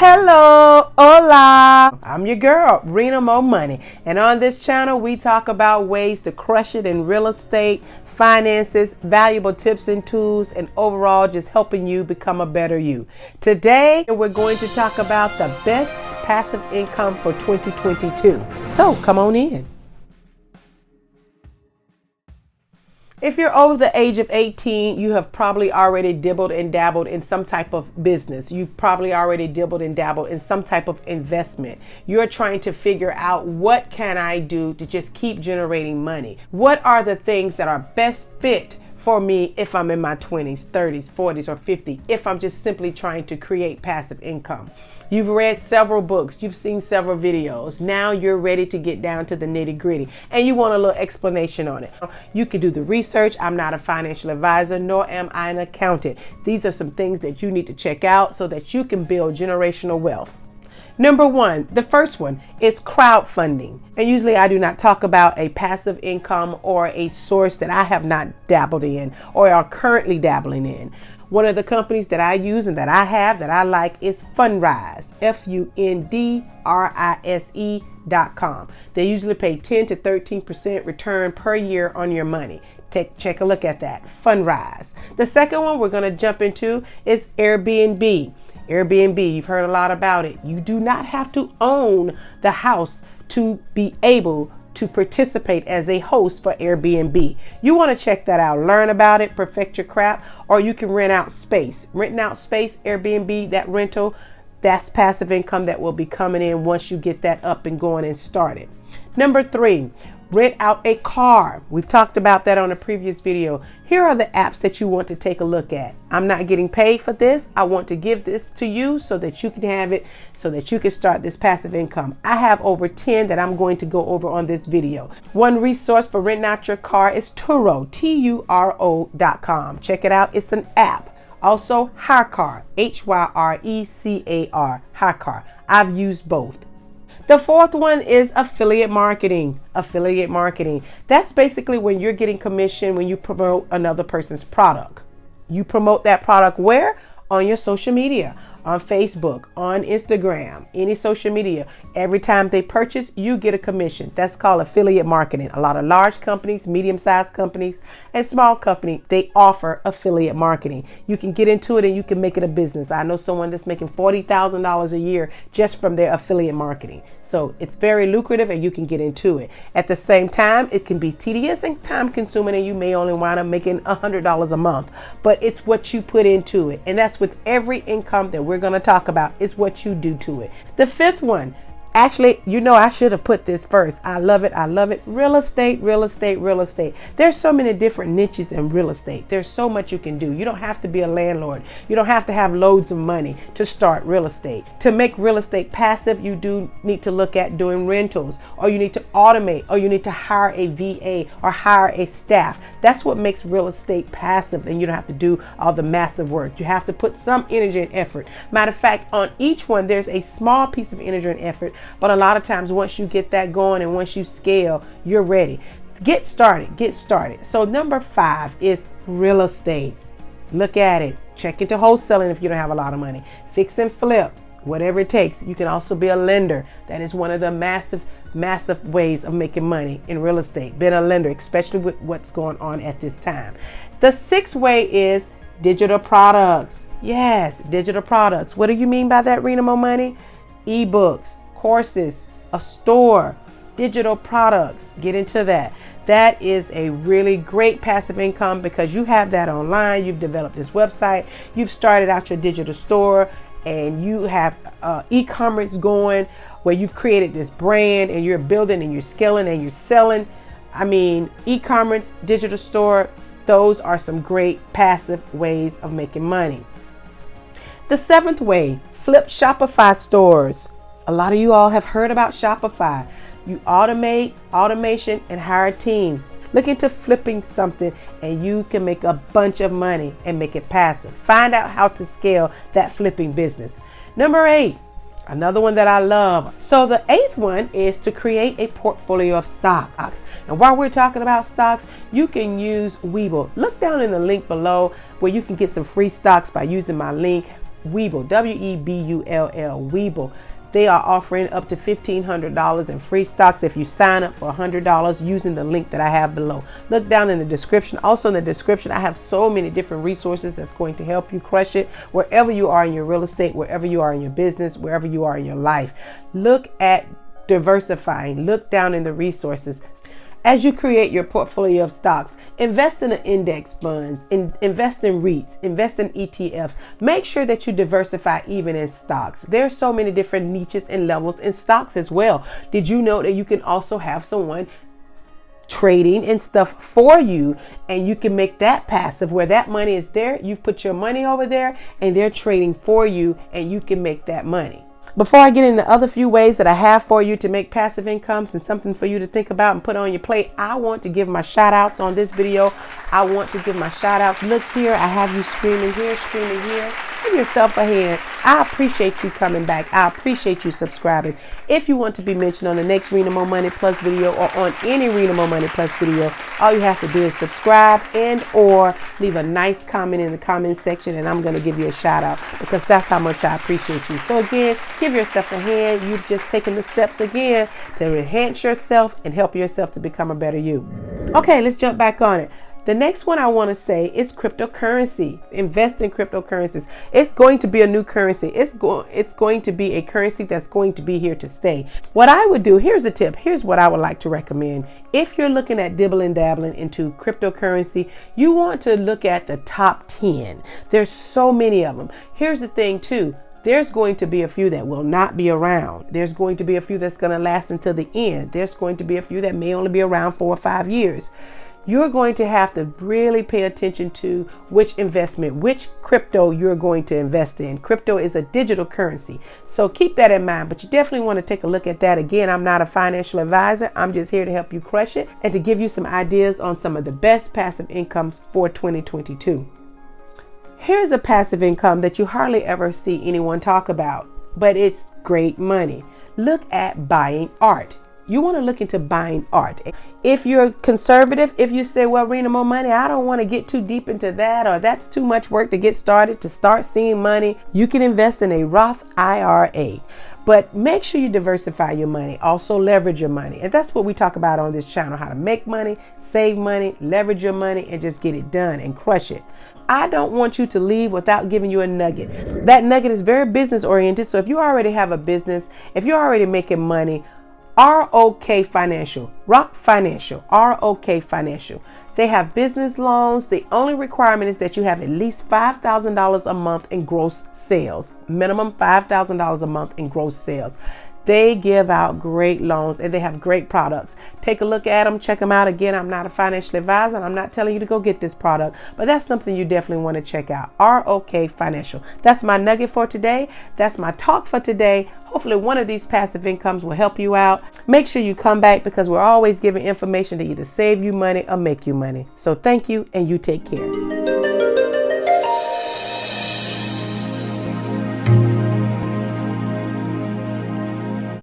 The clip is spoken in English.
Hello, hola. I'm your girl, Rena MoMoney. And on this channel, we talk about ways to crush it in real estate, finances, valuable tips and tools, and overall just helping you become a better you. Today, we're going to talk about the best passive income for 2022. So come on in. If you're over the age of 18, you have probably already dibbled and dabbled in some type of business. You've probably already dibbled and dabbled in some type of investment. You're trying to figure out, what can I do to just keep generating money? What are the things that are best fit for me if I'm in my 20s, 30s, 40s, or 50, if I'm just simply trying to create passive income? You've read several books, you've seen several videos. Now you're ready to get down to the nitty-gritty and you want a little explanation on it. You can do the research. I'm not a financial advisor, nor am I an accountant. These are some things that you need to check out so that you can build generational wealth. Number one, the first one is crowdfunding. And usually I do not talk about a passive income or a source that I have not dabbled in or are currently dabbling in. One of the companies that I use and that I have that I like is Fundrise, FUNDRISE.com. They usually pay 10 to 13% return per year on your money. Check a look at that, Fundrise. The second one we're going to jump into is Airbnb. Airbnb, you've heard a lot about it. You do not have to own the house to be able to participate as a host for Airbnb. You want to check that out, learn about it, perfect your craft, or you can rent out space. Renting out space, Airbnb, that rental, that's passive income that will be coming in once you get that up and going and started. Number three, rent out a car. We've talked about that on a previous video. Here are the apps that you want to take a look at. I'm not getting paid for this. I want to give this to you so that you can have it, so that you can start this passive income. I have over 10 that I'm going to go over on this video. One resource for renting out your car is Turo, Turo.com. Check it out. It's an app. Also, HireCar, HYRECAR, HireCar. I've used both. The fourth one is affiliate marketing. Affiliate marketing. That's basically when you're getting commission when you promote another person's product. You promote that product where? On your social media, on Facebook, on Instagram, any social media. Every time they purchase, you get a commission. That's called affiliate marketing. A lot of large companies, medium-sized companies, and small companies, they offer affiliate marketing. You can get into it and you can make it a business. I know someone that's making $40,000 a year just from their affiliate marketing. So it's very lucrative and you can get into it. At the same time, it can be tedious and time consuming and you may only wind up making $100 a month, but it's what you put into it. And that's with every income that we're going to talk about, is what you do to it. The fifth one, actually, I should have put this first. I love it. I love it. Real estate, real estate, real estate. There's so many different niches in real estate. There's so much you can do. You don't have to be a landlord. You don't have to have loads of money to start real estate. To make real estate passive, you do need to look at doing rentals, or you need to automate, or you need to hire a VA or hire a staff. That's what makes real estate passive, and you don't have to do all the massive work. You have to put some energy and effort. Matter of fact, on each one, there's a small piece of energy and effort. But a lot of times once you get that going and once you scale, you're ready. Get started, get started. So number 5 is real estate. Look at it. Check into wholesaling if you don't have a lot of money. Fix and flip, whatever it takes. You can also be a lender. That is one of the massive ways of making money in real estate. Being a lender, especially with what's going on at this time. The 6th way is digital products. Yes, digital products. What do you mean by that, Rena MoMoney? Ebooks, courses, a store, digital products. Get into that. That is a really great passive income because you have that online. You've developed this website. You've started out your digital store and you have e-commerce going where you've created this brand and you're building and you're scaling and you're selling. I mean, e-commerce, digital store, those are some great passive ways of making money. The 7th way, flip Shopify stores. A lot of you all have heard about Shopify. You automate, automation, and hire a team. Look into flipping something and you can make a bunch of money and make it passive. Find out how to scale that flipping business. Number 8, another one that I love. So the 8th one is to create a portfolio of stocks. And while we're talking about stocks, you can use Webull. Look down in the link below where you can get some free stocks by using my link. Webull, W-E-B-U-L-L, Webull. They are offering up to $1,500 in free stocks if you sign up for $100 using the link that I have below. Look down in the description. Also in the description, I have so many different resources that's going to help you crush it wherever you are in your real estate, wherever you are in your business, wherever you are in your life. Look at diversifying. Look down in the resources. As you create your portfolio of stocks, invest in the index funds, invest in REITs, invest in ETFs. Make sure that you diversify even in stocks. There are so many different niches and levels in stocks as well. Did you know that you can also have someone trading and stuff for you, and you can make that passive where that money is there? You've put your money over there and they're trading for you, and you can make that money. Before I get into other few ways that I have for you to make passive incomes and something for you to think about and put on your plate, I want to give my shout outs on this video. I want to give my shout outs. Look here, I have you screaming here, screaming here. Give yourself a hand. I appreciate you coming back. I appreciate you subscribing. If you want to be mentioned on the next Rena MoMoney Plus video or on any Rena MoMoney Plus video, all you have to do is subscribe and or leave a nice comment in the comment section, and I'm going to give you a shout out because that's how much I appreciate you. So again, give yourself a hand. You've just taken the steps again to enhance yourself and help yourself to become a better you. Okay, let's jump back on it. The next one I want to say is cryptocurrency. Invest in cryptocurrencies. It's going to be a new currency. It's going to be a currency that's going to be here to stay. What I would do, here's a tip. Here's what I would like to recommend. If you're looking at dibbling dabbling into cryptocurrency, you want to look at the top 10. There's so many of them. Here's the thing too. There's going to be a few that will not be around. There's going to be a few that's going to last until the end. There's going to be a few that may only be around 4 or 5 years. You're going to have to really pay attention to which investment, which crypto you're going to invest in. Crypto is a digital currency, so keep that in mind, but you definitely want to take a look at that. Again, I'm not a financial advisor. I'm just here to help you crush it and to give you some ideas on some of the best passive incomes for 2022. Here's a passive income that you hardly ever see anyone talk about, but it's great money. Look at buying art. You want to look into buying art. If you're conservative, if you say, well, Rena MoMoney, I don't want to get too deep into that, or that's too much work to get started, to start seeing money, you can invest in a Roth IRA. But make sure you diversify your money. Also leverage your money. And that's what we talk about on this channel, how to make money, save money, leverage your money, and just get it done and crush it. I don't want you to leave without giving you a nugget. That nugget is very business oriented. So if you already have a business, if you're already making money, ROK Financial, Rock Financial, ROK Financial. They have business loans. The only requirement is that you have at least $5,000 a month in gross sales, minimum $5,000 a month in gross sales. They give out great loans and they have great products. Take a look at them, check them out. Again, I'm not a financial advisor and I'm not telling you to go get this product, but that's something you definitely want to check out. ROK Financial. That's my nugget for today. That's my talk for today. Hopefully one of these passive incomes will help you out. Make sure you come back because we're always giving information to either save you money or make you money. So thank you and you take care.